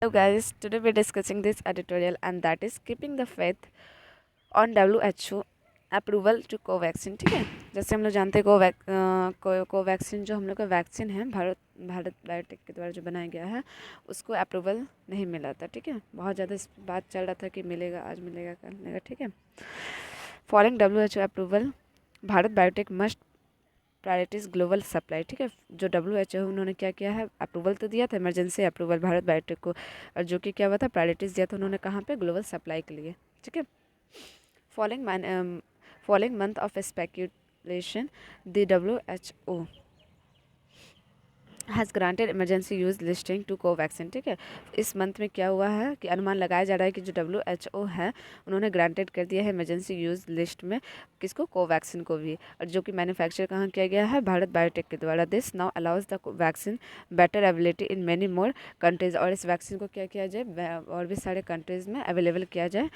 Hello guys, today we're discussing this editorial and that is keeping the faith on WHO approval to Covaxin. ठीक है, जैसे हम लोग जानते हैं कोवैक्सीन जो हम लोग का वैक्सीन है भारत बायोटेक के द्वारा जो बनाया गया है उसको अप्रूवल नहीं मिला था। ठीक है, बहुत ज़्यादा इस बात चल रहा था कि मिलेगा, आज मिलेगा, कल मिलेगा। ठीक है, following WHO approval Bharat biotech must priorities global supply. ठीक है, जो WHO है उन्होंने क्या किया है, अप्रूवल तो दिया था, इमरजेंसी अप्रूवल भारत बायोटेक को, और जो कि क्या हुआ था, प्रायोरिटीज़ दिया था उन्होंने कहाँ पे, ग्लोबल सप्लाई के लिए। ठीक है, following following month of speculation the WHO has granted emergency use listing to Covaxin. ठीक है, इस मंथ में क्या हुआ है कि अनुमान लगाया जा रहा है कि जो WHO है उन्होंने ग्रांटेड कर दिया है इमरजेंसी यूज़ लिस्ट में किसको, कोवैक्सीन को भी, और जो कि मैन्युफैक्चर कहाँ किया गया है, भारत बायोटेक के द्वारा। This now allows the vaccine better availability in many more countries, और इस वैक्सीन को क्या किया जाए, और भी सारे कंट्रीज़ में अवेलेबल किया जाए,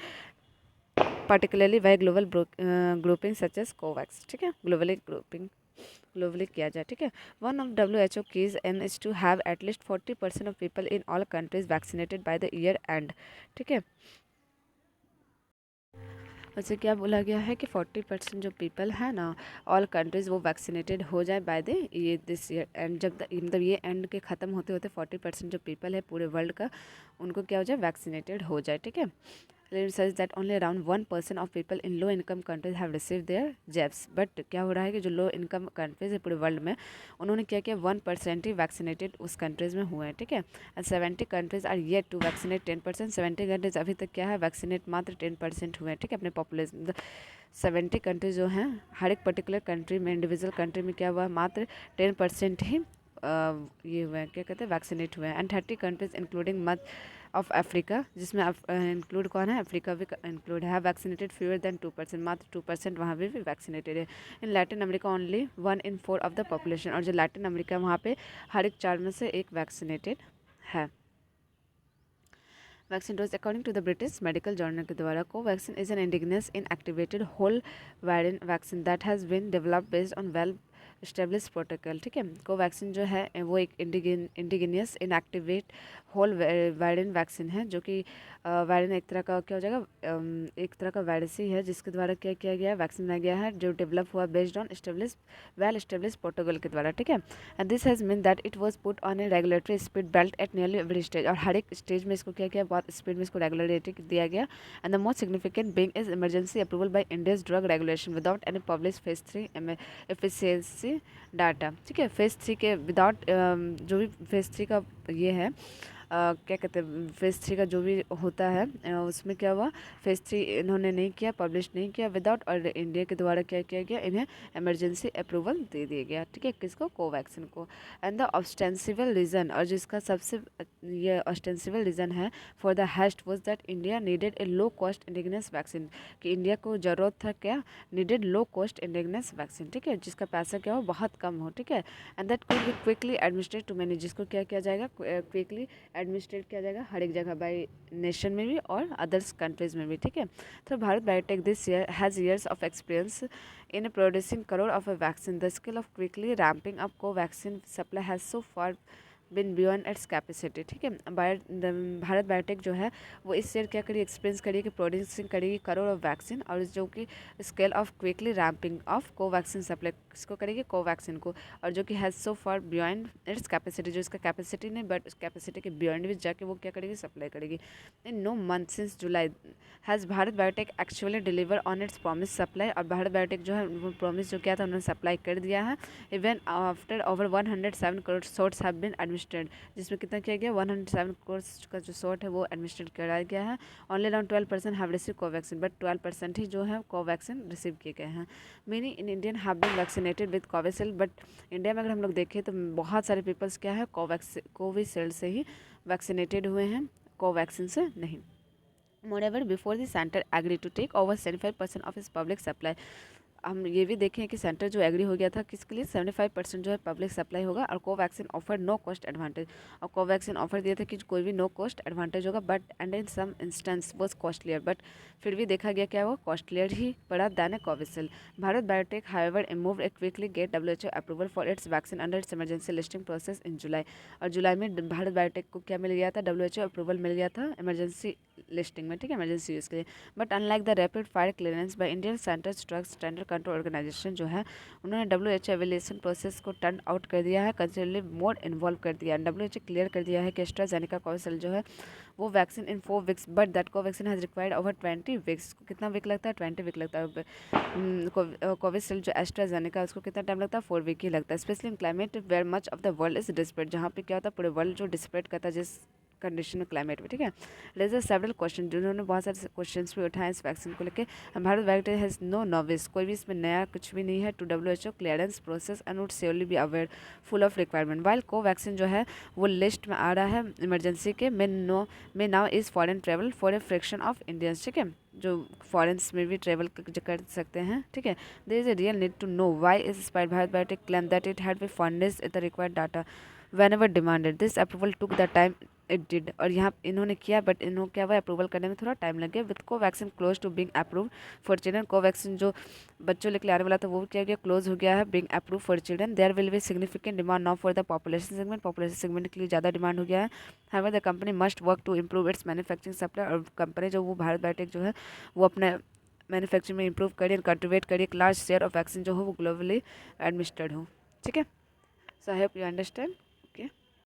पर्टिकुलरली वह global grouping such as COVAX. ठीक है, ग्लोबली किया जाए। ठीक है, one of WHO key's aim is to have at least 40% of people in all countries vaccinated by the year end. ठीक है, वैसे क्या बोला गया है कि 40% जो पीपल है ना, ऑल कंट्रीज़ वो वैक्सीनेटेड हो जाए बाय द ये दिस ईयर एंड, जब मतलब ये एंड के ख़त्म होते होते 40% जो पीपल है पूरे वर्ल्ड का, उनको क्या हो जाए, वैक्सीनेटेड हो जाए। ठीक है, says that only around 1% of people in low income countries have received their jabs, but क्या हो रहा है कि जो लो इनकम कंट्रीज है पूरे वर्ल्ड में, उन्होंने क्या किया, 1% ही वैक्सीनेटेड उस कंट्रीज़ में हुए हैं। ठीक है, and 70 countries are yet to vaccinate 10%। 70 countries अभी तक क्या है, वैक्सीनेट मात्र 10% हुए हैं। ठीक है, अपने पॉपुलेशन 70 कंट्रीज जो हैं, हर एक पर्टिकुलर कंट्री में, इंडिविजुअल कंट्री में क्या हुआ, मात्र 10% ही ये हुए हैं, क्या कहते हैं, वैक्सीनेट हुए हैं। And 30 countries including much of Africa, जिसमें इंक्लूड कौन है, अफ्रीका भी इंक्लूड है, वैक्सीनेटेड फ्यूअर देन 2%, मात्र 2% वहाँ भी वैक्सीनेटेड है। In Latin America only 1 in 4 of the population, और जो लैटिन अमेरिका वहाँ पे हर एक 4 में से एक वैक्सीनेटेड है। Vaccine dose according to the British medical journal के द्वारा, Covaxin is an indigenous inactivated whole virion vaccine that has been developed based on well establish protocol. ठीक है, कोवैक्सीन जो है वो एक indigenous inactivate whole virion vaccine है, जो कि वायरन एक तरह का क्या हो जाएगा, एक तरह का वायरस ही है जिसके द्वारा क्या किया गया है, वैक्सीन बनाया गया है, जो डेवलप हुआ based on well establish protocol के द्वारा। ठीक है, and this has mean that it was put on a regulatory speed belt at nearly every stage, और हर एक स्टेज में इसको क्या किया, बहुत स्पीड में इसको रेगुलेटरी दिया गया। And the most significant being is emergency approval bye India's drug regulation without any publish phase 3 efficiency data. ठीक है, फेज 3 के विदाउट जो भी फेज 3 का ये है, क्या कहते हैं, फेज़ 3 का जो भी होता है, उसमें क्या हुआ, फेज़ 3 इन्होंने नहीं किया, पब्लिश नहीं किया विदाउट, और इंडिया के द्वारा क्या किया गया, इन्हें इमरजेंसी अप्रूवल दे दिया गया। ठीक है, किसको, कोवैक्सीन को। एंड द ऑस्टेंसिबल रीज़न, और जिसका सबसे ये ऑस्टेंसिबल रीज़न है for the heist was that India needed A low cost indigenous vaccine, कि इंडिया को ज़रूरत था क्या, needed low cost indigenous vaccine. ठीक है, जिसका पैसा क्या हो, बहुत कम हो। ठीक है, and that could be quickly administrate to many, जिसको क्या किया जाएगा, क्विकली एडमिनिस्ट्रेट किया जाएगा हर एक जगह, बाय नेशन में भी और अदर्स कंट्रीज़ में भी। ठीक है, तो Bharat Biotech this year has years of experience in producing crore of a vaccine, the skill of quickly ramping up को vaccine supply has so far been beyond its capacity. ठीक है, भारत बायोटेक जो है वो इस ईयर क्या करी, एक्सपीरियंस करी कि प्रोड्यूसिंग करेगी करोड़ ऑफ वैक्सीन, और जो कि scale of quickly ramping of Covaxin supply किसको करेगी, कोवैक्सीन को, और जो कि has so far beyond its capacity, जो इसका कैपेसिटी नहीं बट उस कैपेसिटी के बियॉन्ड भी जाके वो क्या करेगी, सप्लाई करेगी। In no month since July has Bharat Biotech actually deliver on its promise supply, और भारत बायोटेक जो है वो प्रॉमिस जो किया था उन्होंने सप्लाई कर दिया है। Even after over 107 crore shots have been administered, जिसमें कितना किया गया, 107 करोड़ का जो शॉट है वो एडमिनिस्ट्रेट कराया गया है। Only around 12% have receive Covaxin, but 12% ही जो है कोवैक्सीन रिसीव किए गए हैं। Many in Indian have been vaccinated with Covishield, but India में अगर हम लोग देखें तो बहुत सारे पीपल्स क्या है, कोविशील्ड से ही वैक्सीनेटेड हुए हैं, कोवैक्सीन से नहीं। Moreover, before the center agreed to take over 75% of its public supply, हम ये भी देखें कि सेंटर जो एग्री हो गया था किसके लिए, 75% जो है पब्लिक सप्लाई होगा, और Covaxin offer no cost advantage, और कोवैक्सीन ऑफर दिए थे कि कोई भी नो कॉस्ट एडवांटेज होगा, but and in some instance was costlier, but फिर भी देखा गया क्या वो कॉस्टलियर ही पड़ा than Covishield. Bharat Biotech however moved a quickly get WHO approval for its vaccine under its emergency listing process in July, और जुलाई में भारत बायोटेक को क्या मिल गया था, WHO अप्रूवल मिल गया था इमरजेंसी लिस्टिंग में, ठीक है, इमरजेंसी यूज़ के लिए। But unlike the rapid fire clearance by Indian centres drugs standard control organisation जो है, उन्होंने WHO एवेल्यूएशन प्रोसेस को टर्न आउट कर दिया है, कंसिडरेबली मोर इन्वॉल्व कर दिया है। WHO क्लियर कर दिया है कि एस्ट्राजेनेका कोविशील्ड जो है वो vaccine in 4 weeks, but that Covaxin has required over 20 weeks. कितना वीक लगता है, 20 वीक लगता है। कोविशील्ड जो एस्ट्राजेनेका उसको कितना टाइम लगता है, 4 वीक ही लगता है। Specially in climate where much of the world is desperate, जहाँ पे क्या होता है पूरे वर्ल्ड जो डिस्पेट करता है जिस कंडीशन में, क्लाइमेट में, ठीक है। रेजर सेवरल क्वेश्चन, जिन्होंने बहुत सारे क्वेश्चन भी उठाए इस वैक्सीन को लेकर। Bharat Biotech has no novice, कोई भी इसमें नया कुछ भी नहीं है, to WHO clearance process and would surely be aware full of requirement. While Covaxin जो है वो लिस्ट में आ रहा है इमरजेंसी के में now is foreign travel for a fraction of Indians, ठीक है, जो फॉरेन्स में भी ट्रेवल कर सकते हैं, ठीक है। There is a real need to know why is inspired Bharat Biotech claim that it had be furnished the required data whenever demanded. This approval took the time it did, और यहाँ इन्होंने किया बट इन्होंने क्या हुआ, अप्रूवल करने में थोड़ा टाइम लग गया। With Covaxin close to being approve for children, Covaxin जो बच्चों लेके आने वाला था वो क्या गया, क्लोज हो गया है being approve for children. There will be significant demand now for the population segment के लिए ज़्यादा डिमांड हो गया है। However the company must work to improve its manufacturing supply, और कंपनी जो वो भारत बायोटेक जो है वो अपने मैन्युफैक्चरिंग में इंप्रूव करिए, कंट्रीब्यूट करिए, एक लार्ज शेयर ऑफ वैक्सीन जो हो वो ग्लोबली एडमिनिस्टर्ड हो, ठीक है। सो आई होप यू अंडरस्टैंड।